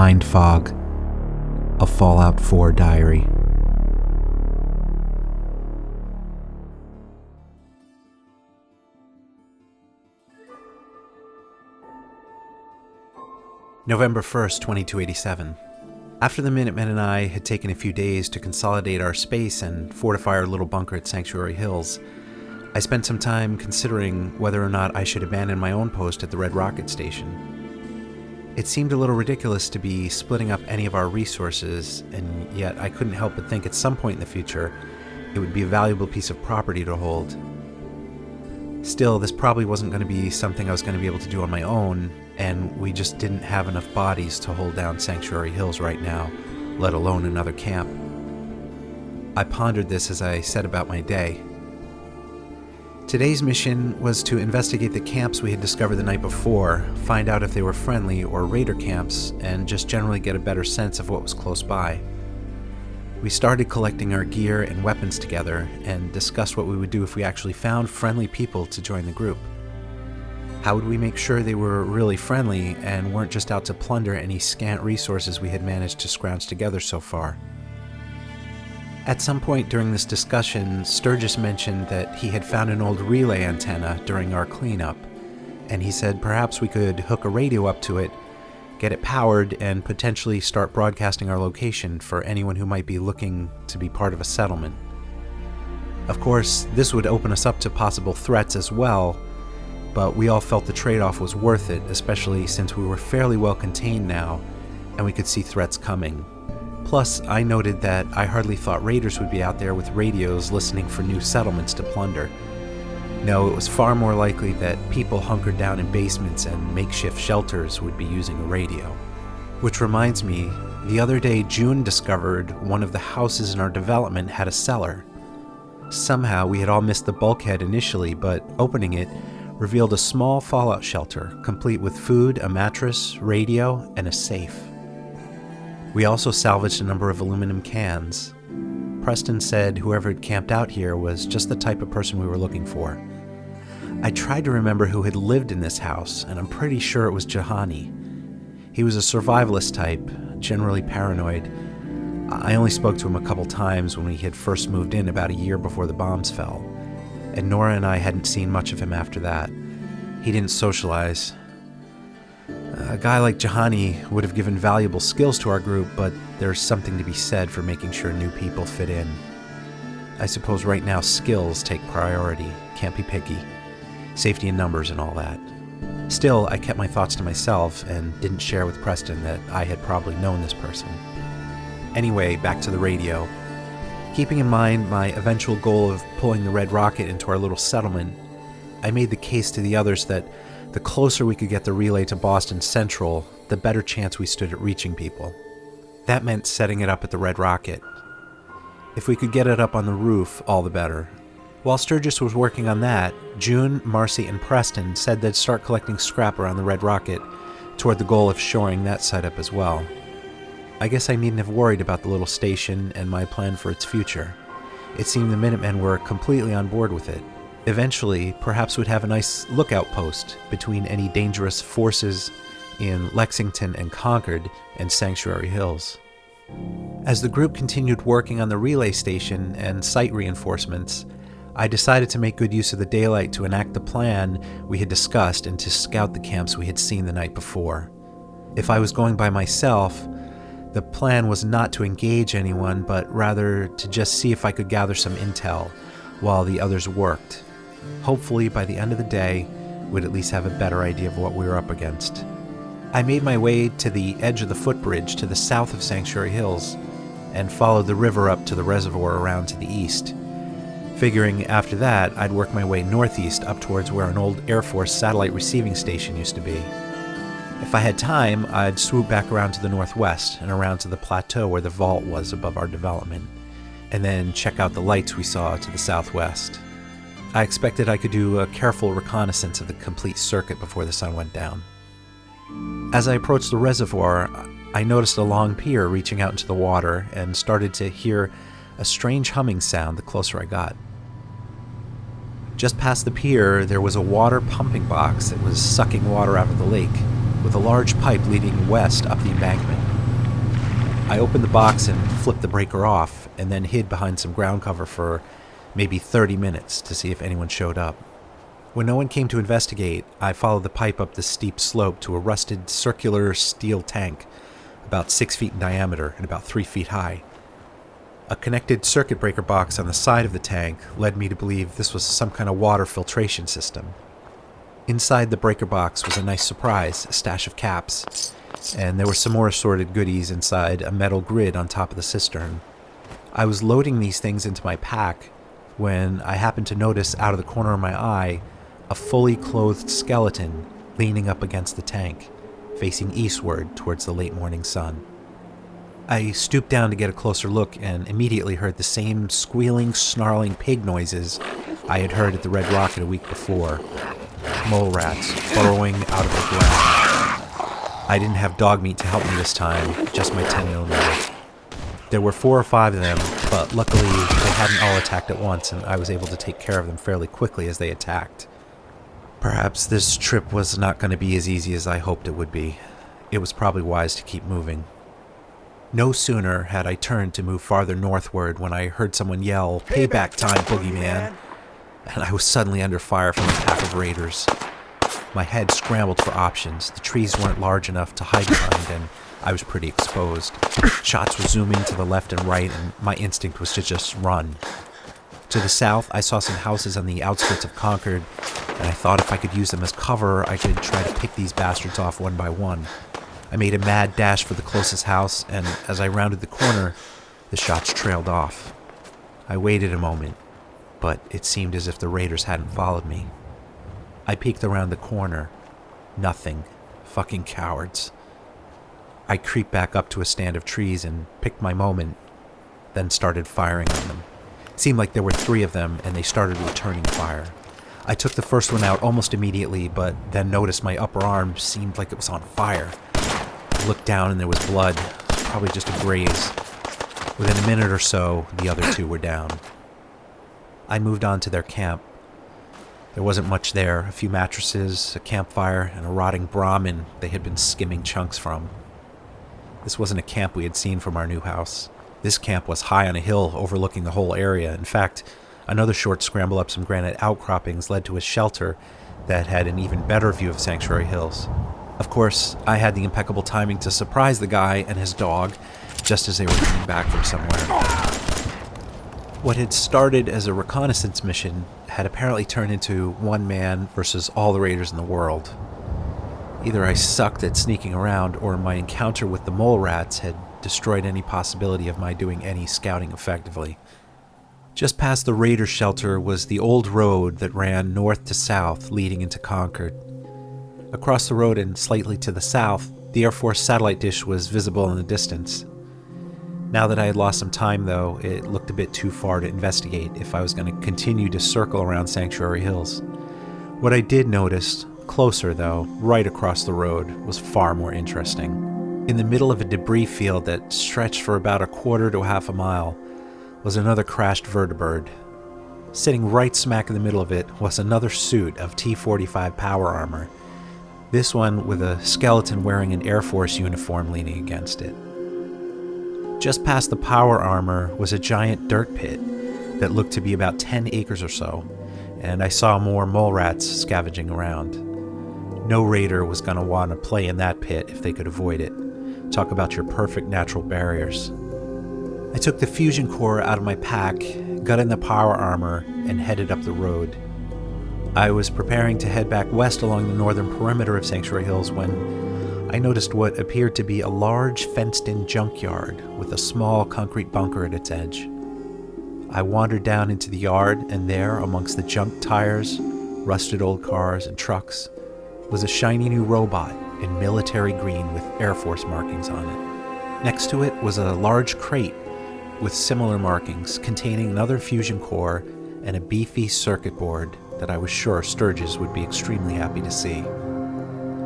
Mind Fog, a Fallout 4 diary. November 1st, 2287. After the Minutemen and I had taken a few days to consolidate our space and fortify our little bunker at Sanctuary Hills, I spent some time considering whether or not I should abandon my own post at the Red Rocket Station. It seemed a little ridiculous to be splitting up any of our resources, and yet I couldn't help but think at some point in the future it would be a valuable piece of property to hold. Still, this probably wasn't going to be something I was going to be able to do on my own, and we just didn't have enough bodies to hold down Sanctuary Hills right now, let alone another camp. I pondered this as I set about my day. Today's mission was to investigate the camps we had discovered the night before, find out if they were friendly or raider camps, and just generally get a better sense of what was close by. We started collecting our gear and weapons together and discussed what we would do if we actually found friendly people to join the group. How would we make sure they were really friendly and weren't just out to plunder any scant resources we had managed to scrounge together so far? At some point during this discussion, Sturgis mentioned that he had found an old relay antenna during our cleanup, and he said perhaps we could hook a radio up to it, get it powered, and potentially start broadcasting our location for anyone who might be looking to be part of a settlement. Of course, this would open us up to possible threats as well, but we all felt the trade-off was worth it, especially since we were fairly well contained now, and we could see threats coming. Plus, I noted that I hardly thought raiders would be out there with radios listening for new settlements to plunder. No, it was far more likely that people hunkered down in basements and makeshift shelters would be using a radio. Which reminds me, the other day June discovered one of the houses in our development had a cellar. Somehow we had all missed the bulkhead initially, but opening it revealed a small fallout shelter, complete with food, a mattress, radio, and a safe. We also salvaged a number of aluminum cans. Preston said whoever had camped out here was just the type of person we were looking for. I tried to remember who had lived in this house, and I'm pretty sure it was Jahani. He was a survivalist type, generally paranoid. I only spoke to him a couple times when we had first moved in about a year before the bombs fell, and Nora and I hadn't seen much of him after that. He didn't socialize. A guy like Jahani would have given valuable skills to our group, but there's something to be said for making sure new people fit in. I suppose right now skills take priority, can't be picky. Safety in numbers and all that. Still, I kept my thoughts to myself and didn't share with Preston that I had probably known this person. Anyway, back to the radio. Keeping in mind my eventual goal of pulling the Red Rocket into our little settlement, I made the case to the others that the closer we could get the relay to Boston Central, the better chance we stood at reaching people. That meant setting it up at the Red Rocket. If we could get it up on the roof, all the better. While Sturgis was working on that, June, Marcy, and Preston said they'd start collecting scrap around the Red Rocket toward the goal of shoring that site up as well. I guess I needn't have worried about the little station and my plan for its future. It seemed the Minutemen were completely on board with it. Eventually, perhaps we'd have a nice lookout post between any dangerous forces in Lexington and Concord and Sanctuary Hills. As the group continued working on the relay station and site reinforcements, I decided to make good use of the daylight to enact the plan we had discussed and to scout the camps we had seen the night before. If I was going by myself, the plan was not to engage anyone, but rather to just see if I could gather some intel while the others worked. Hopefully, by the end of the day, we'd at least have a better idea of what we were up against. I made my way to the edge of the footbridge to the south of Sanctuary Hills and followed the river up to the reservoir around to the east. Figuring after that, I'd work my way northeast up towards where an old Air Force satellite receiving station used to be. If I had time, I'd swoop back around to the northwest and around to the plateau where the vault was above our development, and then check out the lights we saw to the southwest. I expected I could do a careful reconnaissance of the complete circuit before the sun went down. As I approached the reservoir, I noticed a long pier reaching out into the water and started to hear a strange humming sound the closer I got. Just past the pier, there was a water pumping box that was sucking water out of the lake, with a large pipe leading west up the embankment. I opened the box and flipped the breaker off, and then hid behind some ground cover for maybe 30 minutes to see if anyone showed up. When no one came to investigate, I followed the pipe up the steep slope to a rusted circular steel tank, about 6 feet in diameter and about 3 feet high. A connected circuit breaker box on the side of the tank led me to believe this was some kind of water filtration system. Inside the breaker box was a nice surprise, a stash of caps, and there were some more assorted goodies inside a metal grid on top of the cistern. I was loading these things into my pack when I happened to notice out of the corner of my eye a fully clothed skeleton leaning up against the tank, facing eastward towards the late morning sun. I stooped down to get a closer look and immediately heard the same squealing, snarling pig noises I had heard at the Red Rocket a week before. Mole rats burrowing out of the ground. I didn't have dog meat to help me this time, just my 10mm. There were 4 or 5 of them, but luckily they hadn't all attacked at once, and I was able to take care of them fairly quickly as they attacked. Perhaps this trip was not going to be as easy as I hoped it would be. It was probably wise to keep moving. No sooner had I turned to move farther northward when I heard someone yell, "Payback time, boogeyman!" And I was suddenly under fire from a pack of raiders. My head scrambled for options. The trees weren't large enough to hide behind, and I was pretty exposed. Shots were zooming to the left and right, and my instinct was to just run. To the south, I saw some houses on the outskirts of Concord, and I thought if I could use them as cover, I could try to pick these bastards off one by one. I made a mad dash for the closest house, and as I rounded the corner, the shots trailed off. I waited a moment, but it seemed as if the raiders hadn't followed me. I peeked around the corner. Nothing. Fucking cowards. I creeped back up to a stand of trees and picked my moment, then started firing on them. It seemed like there were 3 of them, and they started returning fire. I took the first one out almost immediately, but then noticed my upper arm seemed like it was on fire. I looked down and there was blood, probably just a graze. Within a minute or so, the other 2 were down. I moved on to their camp. There wasn't much there, a few mattresses, a campfire, and a rotting Brahmin they had been skimming chunks from. This wasn't a camp we had seen from our new house. This camp was high on a hill overlooking the whole area. In fact, another short scramble up some granite outcroppings led to a shelter that had an even better view of Sanctuary Hills. Of course, I had the impeccable timing to surprise the guy and his dog just as they were coming back from somewhere. What had started as a reconnaissance mission had apparently turned into one man versus all the raiders in the world. Either I sucked at sneaking around, or my encounter with the mole rats had destroyed any possibility of my doing any scouting effectively. Just past the raider shelter was the old road that ran north to south, leading into Concord. Across the road and slightly to the south, the Air Force satellite dish was visible in the distance. Now that I had lost some time, though, it looked a bit too far to investigate if I was going to continue to circle around Sanctuary Hills. What I did notice, closer though, right across the road, was far more interesting. In the middle of a debris field that stretched for about a quarter to a half a mile was another crashed vertibird. Sitting right smack in the middle of it was another suit of T-45 power armor, this one with a skeleton wearing an Air Force uniform leaning against it. Just past the power armor was a giant dirt pit that looked to be about 10 acres or so, and I saw more mole rats scavenging around. No raider was going to want to play in that pit if they could avoid it. Talk about your perfect natural barriers. I took the fusion core out of my pack, got in the power armor, and headed up the road. I was preparing to head back west along the northern perimeter of Sanctuary Hills when I noticed what appeared to be a large fenced-in junkyard with a small concrete bunker at its edge. I wandered down into the yard, and there, amongst the junk tires, rusted old cars, and trucks, was a shiny new robot in military green with Air Force markings on it. Next to it was a large crate with similar markings containing another fusion core and a beefy circuit board that I was sure Sturgis would be extremely happy to see.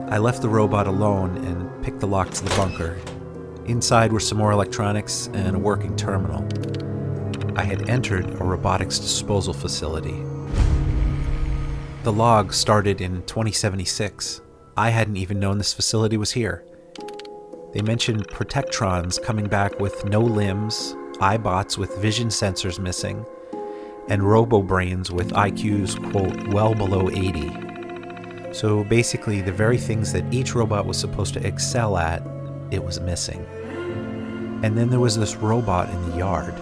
I left the robot alone and picked the lock to the bunker. Inside were some more electronics and a working terminal. I had entered a robotics disposal facility. The log started in 2076. I hadn't even known this facility was here. They mentioned Protectrons coming back with no limbs, iBots with vision sensors missing, and Robo-Brains with IQs, quote, well below 80. So basically, the very things that each robot was supposed to excel at, it was missing. And then there was this robot in the yard.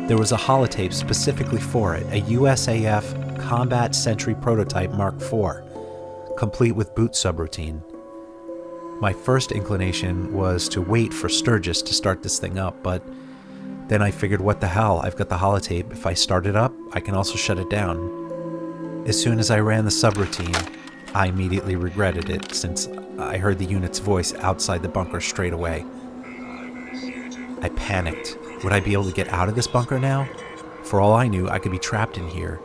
There was a holotape specifically for it, a USAF Combat Sentry Prototype Mark IV, complete with boot subroutine. My first inclination was to wait for Sturgis to start this thing up, but then I figured, what the hell, I've got the holotape. If I start it up, I can also shut it down. As soon as I ran the subroutine, I immediately regretted it, since I heard the unit's voice outside the bunker straight away. I panicked. Would I be able to get out of this bunker now? For all I knew, I could be trapped in here.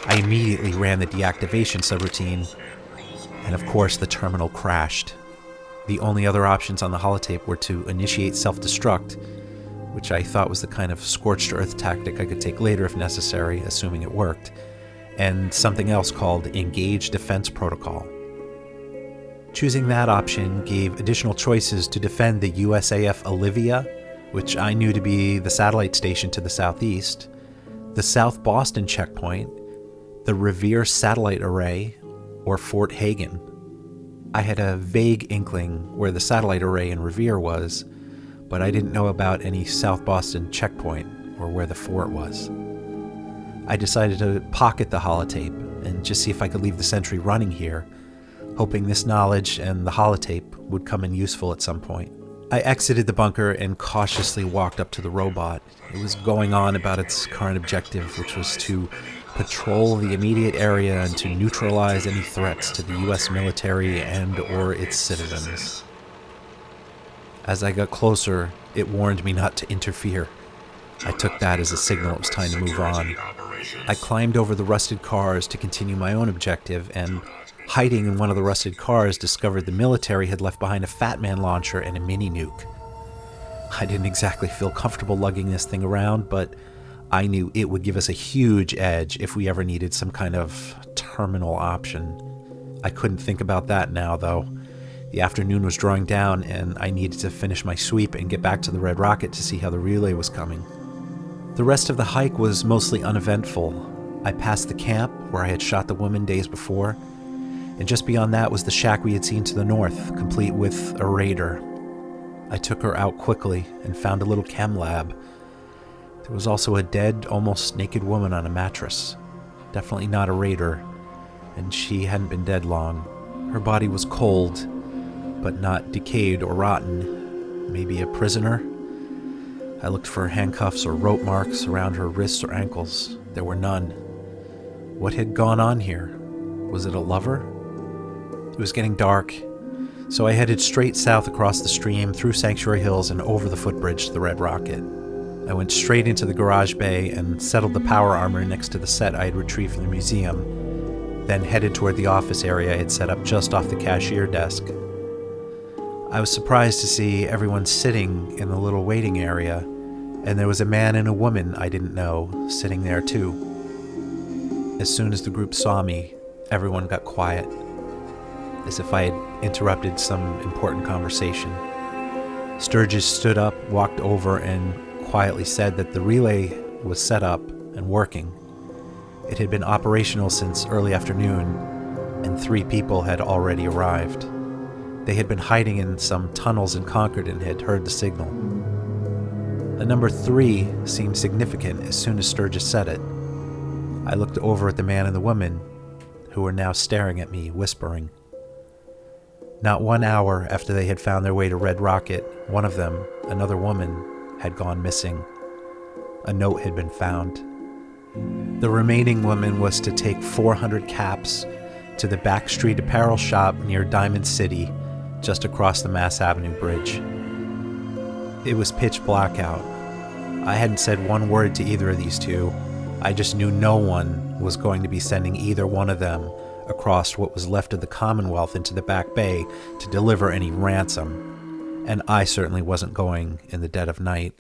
I immediately ran the deactivation subroutine, and of course the terminal crashed. The only other options on the holotape were to initiate self-destruct, which I thought was the kind of scorched earth tactic I could take later if necessary, assuming it worked, and something else called Engage Defense Protocol. Choosing that option gave additional choices to defend the USAF Olivia, which I knew to be the satellite station to the southeast, the South Boston checkpoint, the Revere Satellite Array, or Fort Hagen. I had a vague inkling where the satellite array in Revere was, but I didn't know about any South Boston checkpoint or where the fort was. I decided to pocket the holotape and just see if I could leave the sentry running here, hoping this knowledge and the holotape would come in useful at some point. I exited the bunker and cautiously walked up to the robot. It was going on about its current objective, which was to patrol the immediate area and to neutralize any threats to the U.S. military and/or its citizens. As I got closer, it warned me not to interfere. I took that as a signal it was time to move on. I climbed over the rusted cars to continue my own objective, and hiding in one of the rusted cars, discovered the military had left behind a Fat Man launcher and a mini nuke. I didn't exactly feel comfortable lugging this thing around, but I knew it would give us a huge edge if we ever needed some kind of terminal option. I couldn't think about that now, though. The afternoon was drawing down, and I needed to finish my sweep and get back to the Red Rocket to see how the relay was coming. The rest of the hike was mostly uneventful. I passed the camp where I had shot the woman days before, and just beyond that was the shack we had seen to the north, complete with a raider. I took her out quickly and found a little chem lab. There was also a dead, almost naked woman on a mattress. Definitely not a raider, and she hadn't been dead long. Her body was cold, but not decayed or rotten. Maybe a prisoner? I looked for handcuffs or rope marks around her wrists or ankles. There were none. What had gone on here? Was it a lover? It was getting dark, so I headed straight south across the stream, through Sanctuary Hills, and over the footbridge to the Red Rocket. I went straight into the garage bay and settled the power armor next to the set I had retrieved from the museum, then headed toward the office area I had set up just off the cashier desk. I was surprised to see everyone sitting in the little waiting area, and there was a man and a woman I didn't know sitting there too. As soon as the group saw me, everyone got quiet, as if I had interrupted some important conversation. Sturgis stood up, walked over, and quietly said that the relay was set up and working. It had been operational since early afternoon, and 3 people had already arrived. They had been hiding in some tunnels in Concord and had heard the signal. The number 3 seemed significant as soon as Sturgis said it. I looked over at the man and the woman, who were now staring at me, whispering. Not 1 hour after they had found their way to Red Rocket, one of them, another woman, had gone missing. A note had been found. The remaining woman was to take 400 caps to the Backstreet Apparel shop near Diamond City, just across the Mass Avenue Bridge. It was pitch black out. I hadn't said one word to either of these two. I just knew no one was going to be sending either one of them across what was left of the Commonwealth into the Back Bay to deliver any ransom, and I certainly wasn't going in the dead of night.